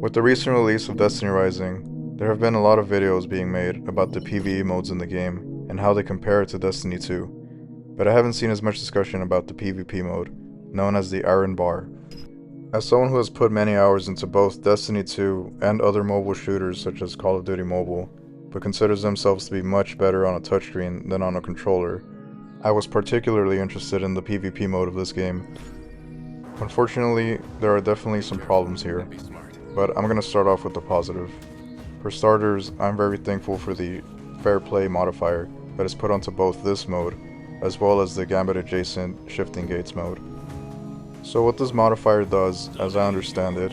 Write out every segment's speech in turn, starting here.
With the recent release of Destiny Rising, there have been a lot of videos being made about the PvE modes in the game and how they compare to Destiny 2, but I haven't seen as much discussion about the PvP mode, known as the Iron Bar. As someone who has put many hours into both Destiny 2 and other mobile shooters such as Call of Duty Mobile, but considers themselves to be much better on a touchscreen than on a controller, I was particularly interested in the PvP mode of this game. Unfortunately, there are definitely some problems here, but I'm going to start off with the positive. For starters, I'm very thankful for the Fair Play modifier that is put onto both this mode, as well as the Gambit Adjacent Shifting Gates mode. So what this modifier does, as I understand it,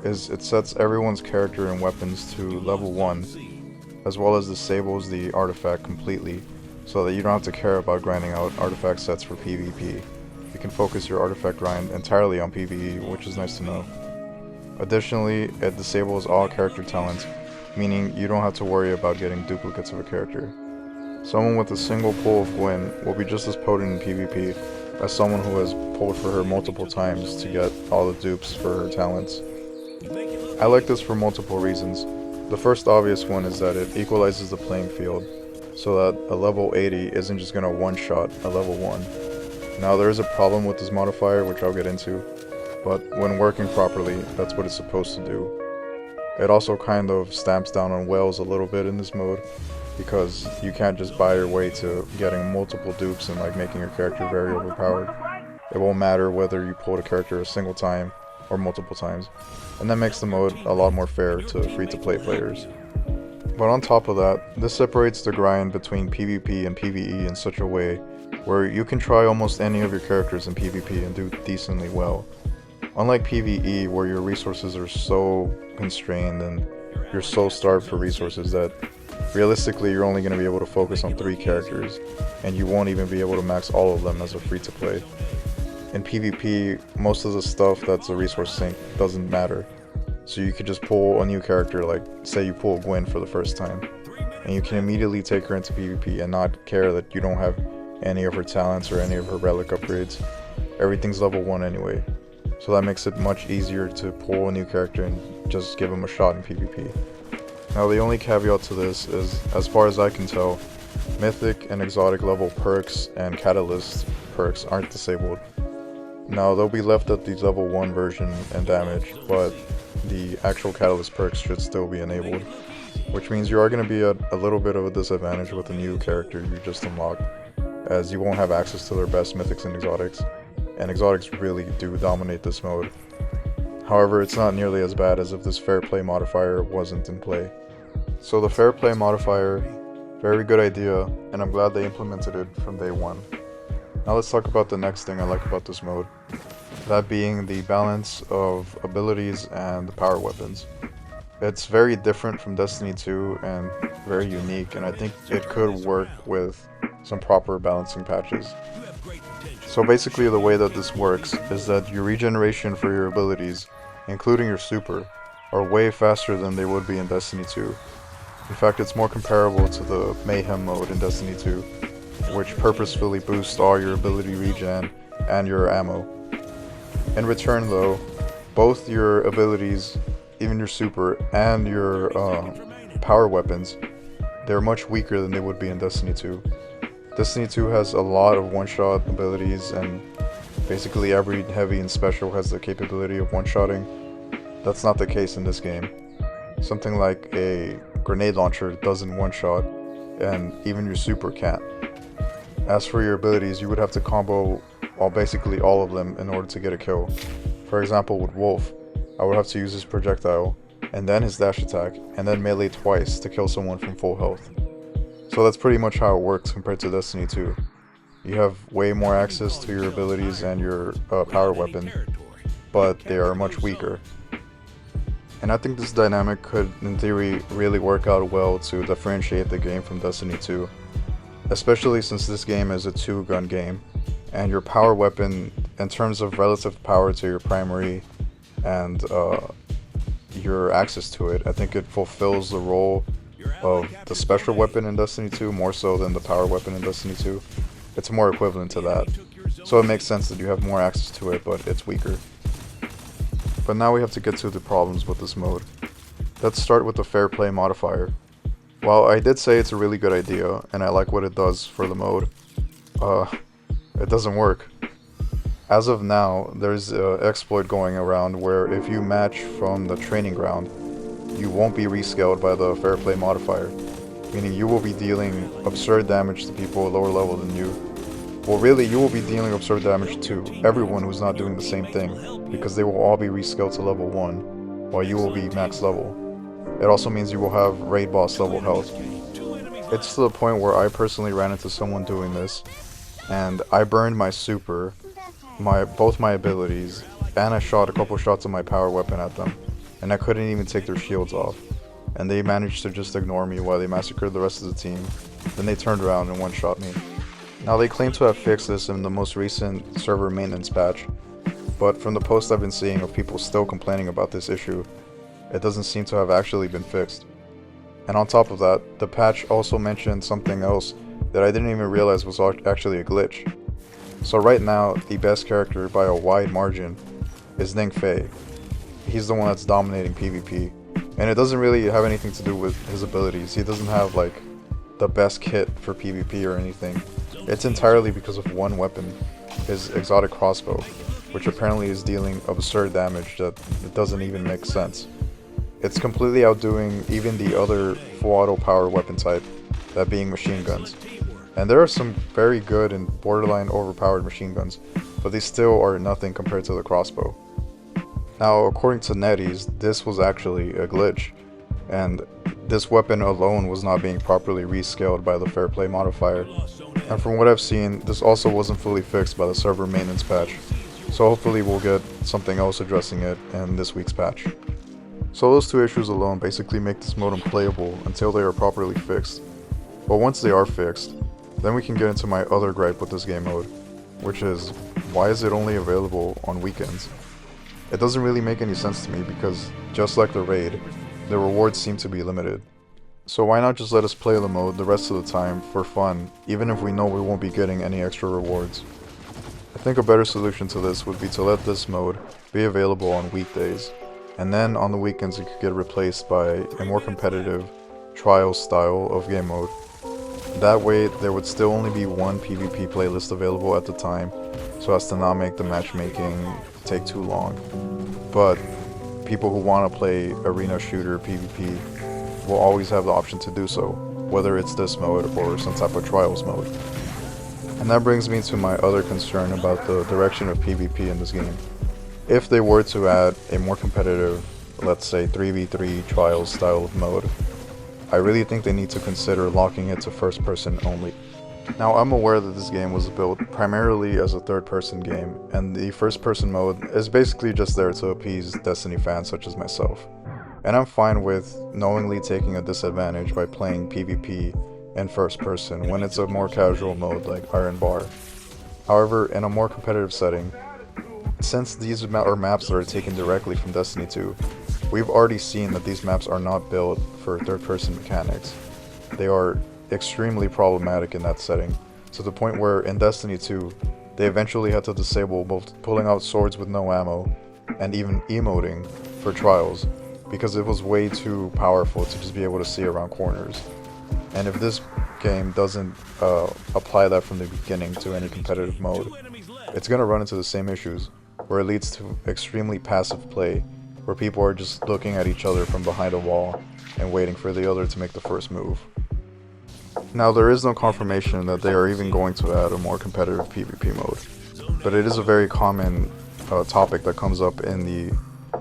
is it sets everyone's character and weapons to level 1, as well as disables the artifact completely, so that you don't have to care about grinding out artifact sets for PvP. You can focus your artifact grind entirely on PvE, which is nice to know. Additionally, it disables all character talents, meaning you don't have to worry about getting duplicates of a character. Someone with a single pull of Gwen will be just as potent in PvP as someone who has pulled for her multiple times to get all the dupes for her talents. I like this for multiple reasons. The first obvious one is that it equalizes the playing field, so that a level 80 isn't just gonna one-shot a level 1. Now there is a problem with this modifier, which I'll get into, but when working properly, that's what it's supposed to do. It also kind of stamps down on whales a little bit in this mode, because you can't just buy your way to getting multiple dupes and making your character very overpowered. It won't matter whether you pulled a character a single time or multiple times, and that makes the mode a lot more fair to free-to-play players. But on top of that, this separates the grind between PvP and PvE in such a way where you can try almost any of your characters in PvP and do decently well. Unlike PvE, where your resources are so constrained and you're so starved for resources that realistically you're only going to be able to focus on 3 characters, and you won't even be able to max all of them as a free-to-play. In PvP, most of the stuff that's a resource sink doesn't matter. So you could just pull a new character, like say you pull Gwen for the first time, and you can immediately take her into PvP and not care that you don't have any of her talents or any of her relic upgrades. Everything's level 1 anyway, so that makes it much easier to pull a new character and just give him a shot in PvP. Now the only caveat to this is, as far as I can tell, mythic and exotic level perks and catalyst perks aren't disabled. Now they'll be left at the level 1 version and damage, but the actual catalyst perks should still be enabled, which means you are going to be at a little bit of a disadvantage with a new character you just unlocked, as you won't have access to their best mythics and exotics really do dominate this mode. However, it's not nearly as bad as if this Fair Play modifier wasn't in play. So the Fair Play modifier, very good idea, and I'm glad they implemented it from day 1. Now let's talk about the next thing I like about this mode, that being the balance of abilities and the power weapons. It's very different from Destiny 2 and very unique, and I think it could work with some proper balancing patches. So basically the way that this works is that your regeneration for your abilities, including your super, are way faster than they would be in Destiny 2. In fact, it's more comparable to the Mayhem mode in Destiny 2, which purposefully boosts all your ability regen and your ammo. In return though, both your abilities, even your super, and your power weapons, they're much weaker than they would be in Destiny 2. Destiny 2 has a lot of one-shot abilities, and basically every heavy and special has the capability of one-shotting. That's not the case in this game. Something like a grenade launcher doesn't one-shot, and even your super can't. As for your abilities, you would have to combo basically all of them in order to get a kill. For example, with Wolf, I would have to use his projectile, and then his dash attack, and then melee twice to kill someone from full health. So that's pretty much how it works compared to Destiny 2. You have way more access to your abilities and your power weapon, but they are much weaker. And I think this dynamic could, in theory, really work out well to differentiate the game from Destiny 2. Especially since this game is a 2-gun game, and your power weapon, in terms of relative power to your primary and your access to it, I think it fulfills the role of the special weapon in Destiny 2 more so than the power weapon in Destiny 2. It's more equivalent to that, so it makes sense that you have more access to it, but it's weaker. But now we have to get to the problems with this mode. Let's start with the fair play modifier. While I did say it's a really good idea, and I like what it does for the mode, it doesn't work. As of now, there's an exploit going around where if you match from the training ground, you won't be rescaled by the fair play modifier, meaning you will be dealing absurd damage to people lower level than you. Well, really, you will be dealing absurd damage to everyone who's not doing the same thing, because they will all be rescaled to level 1, while you will be max level. It also means you will have raid boss level health. It's to the point where I personally ran into someone doing this, and I burned my super, both my abilities, and I shot a couple shots of my power weapon at them, and I couldn't even take their shields off. And they managed to just ignore me while they massacred the rest of the team. Then they turned around and one-shot me. Now they claim to have fixed this in the most recent server maintenance patch, but from the posts I've been seeing of people still complaining about this issue, it doesn't seem to have actually been fixed. And on top of that, the patch also mentioned something else that I didn't even realize was actually a glitch. So right now, the best character by a wide margin is Ningfei. He's the one that's dominating PvP, and it doesn't really have anything to do with his abilities. He doesn't have like the best kit for PvP or anything. It's entirely because of one weapon, his exotic crossbow, which apparently is dealing absurd damage that it doesn't even make sense. It's completely outdoing even the other full auto power weapon type, that being machine guns. And there are some very good and borderline overpowered machine guns, but they still are nothing compared to the crossbow. Now, according to NetEase, this was actually a glitch, and this weapon alone was not being properly rescaled by the fair play modifier. And from what I've seen, this also wasn't fully fixed by the server maintenance patch, so hopefully we'll get something else addressing it in this week's patch. So those two issues alone basically make this mode unplayable until they are properly fixed. But once they are fixed, then we can get into my other gripe with this game mode, which is, why is it only available on weekends? It doesn't really make any sense to me because, just like the raid, the rewards seem to be limited. So why not just let us play the mode the rest of the time for fun, even if we know we won't be getting any extra rewards? I think a better solution to this would be to let this mode be available on weekdays, and then on the weekends it could get replaced by a more competitive trial style of game mode. That way there would still only be one PvP playlist available at the time, so as to not make the matchmaking take too long. But people who want to play arena shooter PvP will always have the option to do so, whether it's this mode or some type of trials mode. And that brings me to my other concern about the direction of PvP in this game. If they were to add a more competitive, let's say 3v3 trials style of mode, I really think they need to consider locking it to first person only. Now, I'm aware that this game was built primarily as a third person game, and the first person mode is basically just there to appease Destiny fans such as myself. And I'm fine with knowingly taking a disadvantage by playing PvP in first person when it's a more casual mode like Iron Bar. However, in a more competitive setting, since these are maps that are taken directly from Destiny 2, we've already seen that these maps are not built for third-person mechanics. They are extremely problematic in that setting, to the point where in Destiny 2, they eventually had to disable both pulling out swords with no ammo and even emoting for trials, because it was way too powerful to just be able to see around corners. And if this game doesn't apply that from the beginning to any competitive mode, it's going to run into the same issues, where it leads to extremely passive play, where people are just looking at each other from behind a wall and waiting for the other to make the first move. Now, there is no confirmation that they are even going to add a more competitive PvP mode, but it is a very common topic that comes up in the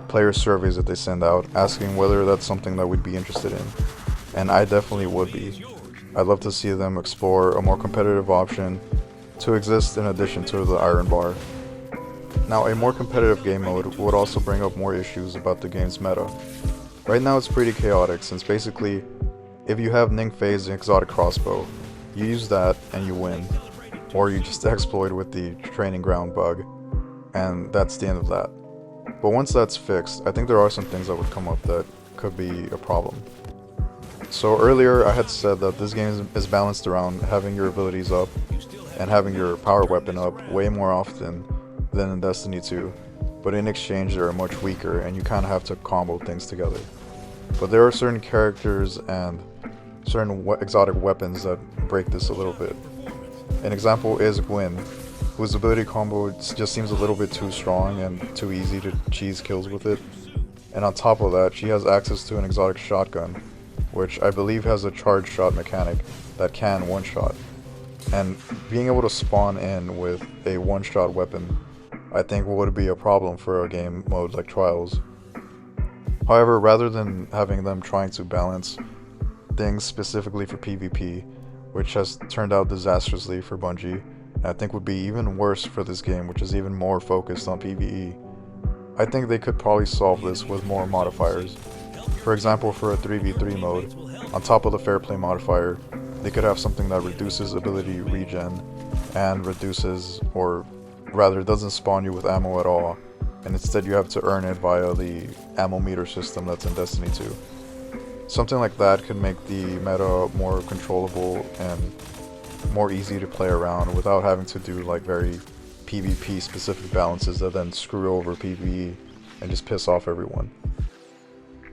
player surveys that they send out, asking whether that's something that we'd be interested in, and I definitely would be. I'd love to see them explore a more competitive option to exist in addition to the Iron Bar. Now, a more competitive game mode would also bring up more issues about the game's meta. Right now it's pretty chaotic, since basically, if you have Ningfei's exotic crossbow, you use that and you win, or you just exploit with the training ground bug, and that's the end of that. But once that's fixed, I think there are some things that would come up that could be a problem. So earlier I had said that this game is balanced around having your abilities up and having your power weapon up way more often than in Destiny 2, but in exchange they are much weaker and you kind of have to combo things together. But there are certain characters and certain exotic weapons that break this a little bit. An example is Gwen, whose ability combo just seems a little bit too strong and too easy to cheese kills with it. And on top of that, she has access to an exotic shotgun, which I believe has a charge shot mechanic that can one-shot. And being able to spawn in with a one-shot weapon, I think would be a problem for a game mode like Trials. However, rather than having them trying to balance things specifically for PvP, which has turned out disastrously for Bungie, and I think would be even worse for this game, which is even more focused on PvE, I think they could probably solve this with more modifiers. For example, for a 3v3 mode, on top of the fair play modifier, they could have something that reduces ability regen and reduces, or rather doesn't spawn you with ammo at all, and instead you have to earn it via the ammo meter system that's in Destiny 2. Something like that could make the meta more controllable and more easy to play around without having to do like very PvP specific balances that then screw over PvE and just piss off everyone.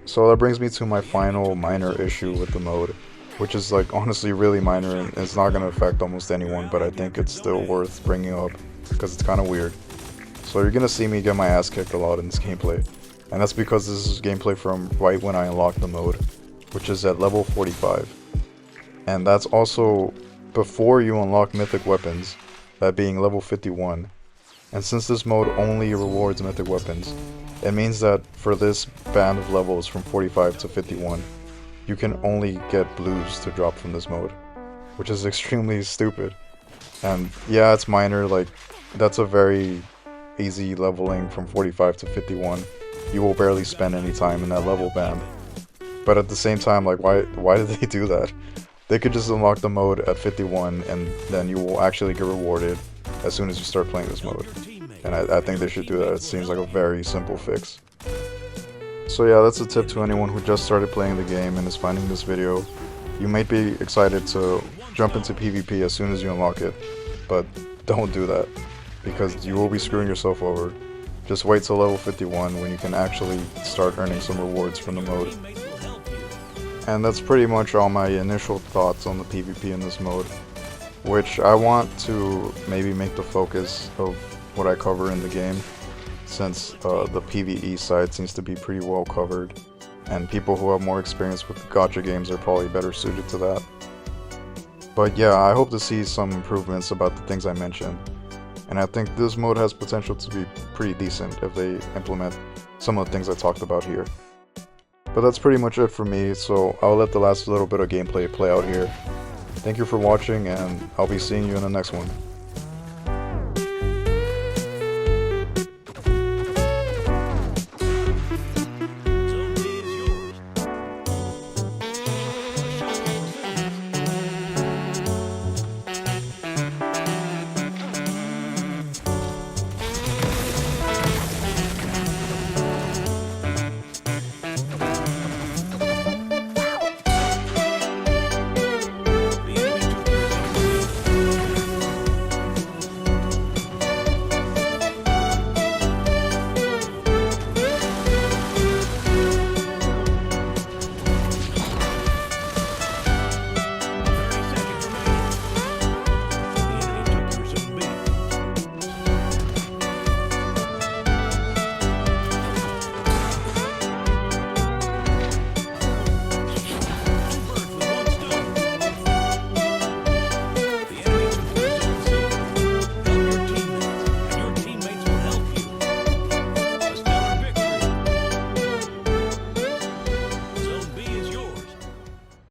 So that brings me to my final minor issue with the mode, which is like honestly really minor and it's not going to affect almost anyone, but I think it's still worth bringing up because it's kind of weird. So you're going to see me get my ass kicked a lot in this gameplay, and that's because this is gameplay from right when I unlocked the mode, which is at level 45. And that's also before you unlock mythic weapons, that being level 51. And since this mode only rewards mythic weapons, it means that for this band of levels from 45 to 51, you can only get blues to drop from this mode, which is extremely stupid. And yeah, it's minor, like that's a very easy leveling from 45 to 51. You will barely spend any time in that level band. But at the same time, like why did they do that? They could just unlock the mode at 51 and then you will actually get rewarded as soon as you start playing this mode. And I think they should do that. It seems like a very simple fix. So yeah, that's a tip to anyone who just started playing the game and is finding this video. You might be excited to jump into PvP as soon as you unlock it, but don't do that, because you will be screwing yourself over. Just wait till level 51 when you can actually start earning some rewards from the mode. And that's pretty much all my initial thoughts on the PvP in this mode, which I want to maybe make the focus of what I cover in the game, since the PvE side seems to be pretty well covered, and people who have more experience with gacha games are probably better suited to that. But yeah, I hope to see some improvements about the things I mentioned, and I think this mode has potential to be pretty decent if they implement some of the things I talked about here. But that's pretty much it for me, so I'll let the last little bit of gameplay play out here. Thank you for watching, and I'll be seeing you in the next one.